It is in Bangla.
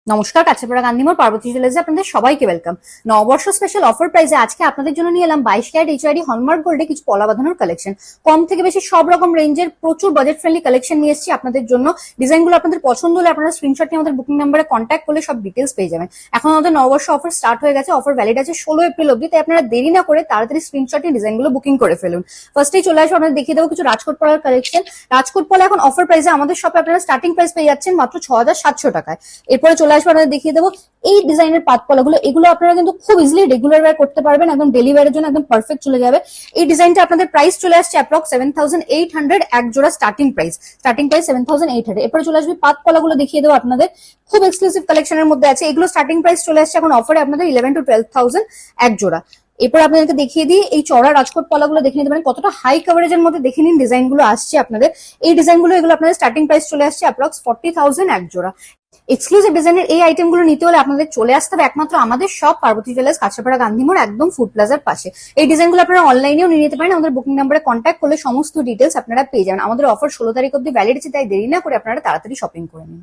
নমস্কার, কাছেপাড়া গান্ধীমোড় পার্বতী জুয়েলার্সে আপনাদের সবাইকে ওয়েলকাম। নববর্ষ স্পেশাল অফার প্রাইসে আজকে আপনাদের জন্য নিয়ে এলাম 22 ক্যারেট এইচআইডি হলমার্ক গোল্ডে কিছু পলা বাঁধানোর কালেকশন। কম থেকে বেশি সব রকম রেঞ্জের প্রচুর বাজেট ফ্রেন্ডলি কালেকশন নিয়ে এসেছি আপনাদের জন্য। ডিজাইনগুলো আপনাদের পছন্দ হলে আপনারা স্ক্রিনশট নিয়ে আমাদের বুকিং নাম্বারে কন্ট্যাক্ট করলে সব ডিটেলস পেয়ে যাবেন। এখন আমাদের নববর্ষ অফার স্টার্ট হয়ে গেছে, অফার ভ্যালিড আছে 16 এপ্রিল অব্দি, তাই আপনারা দেরি না করে তাড়াতাড়ি স্ক্রিনশট নিয়ে ডিজাইনগুলো বুকিং করে ফেলুন। ফার্স্টেই চলে আসবো, আপনাদের দেখিয়ে দেবো কিছু রাজকোট পলার কালেকশন। রাজকোট পলা এখন অফার প্রাইসে আমাদের শপে আপনারা স্টার্টিং প্রাইস পেয়ে যাচ্ছেন মাত্র 6700 টাকায়। এরপরে চলে আসবো, আপনাদের দেখিয়ে দেবো এই ডিজাইনের পাতপলাগুলো। এগুলো আপনারা কিন্তু খুব ইজিলি রেগুলার ওয়্যার করতে পারবেন, একদম ডেলি ওয়্যারের জন্য একদম পারফেক্ট চলে যাবে। এই ডিজাইনটা আপনাদের প্রাইস চলে আসছে অ্যাপ্রক্স 7800 এক জোড়া স্টার্টিং প্রাইস 7800। এরপরে চলে আসবে পাতপলাগুলো দেখিয়ে দেবো আপনাদের, খুব এক্সক্লুসিভ কালেকশনের মধ্যে আছে এগুলো। স্টার্টিং প্রাইস চলে আসছে এখন অফারে আপনাদের 11 to 12,000 এক জোড়া। এরপর আপনাদেরকে দেখিয়ে দিই এই চড়া রাজকোট পলাগুলো দেখে নিতে পারেন, কতটা হাই কভারেজের মধ্যে দেখে নিন ডিজাইন গুলো আসছে আপনাদের। এই ডিজাইনগুলো এগুলো আপনাদের স্টার্টিং প্রাইস চলে আসছে অ্যাপ্রক্স 40,000 এক জোড়া। এক্সক্লুসিভ ডিজাইনের এই আইটেম গুলো নিতে হলে আপনাদের চলে আসতে হবে একমাত্র আমাদের সব পার্বতী জুয়েলার্স, কাঁচরাপাড়া গান্ধীমোড়, একদম ফুড প্লাজার পাশে। এই ডিজাইনগুলো আপনারা অনলাইনেও নিয়ে নিতে পারেন, আমাদের বুকিং নাম্বারে কন্ট্যাক্ট করলে সমস্ত ডিটেলস আপনারা পেয়ে যাবেন। আমাদের অফার 16 তারিখ অব্দি ভ্যালিড আছে, তাই দেরি না করে আপনারা তাড়াতাড়ি শপিং করে নিন।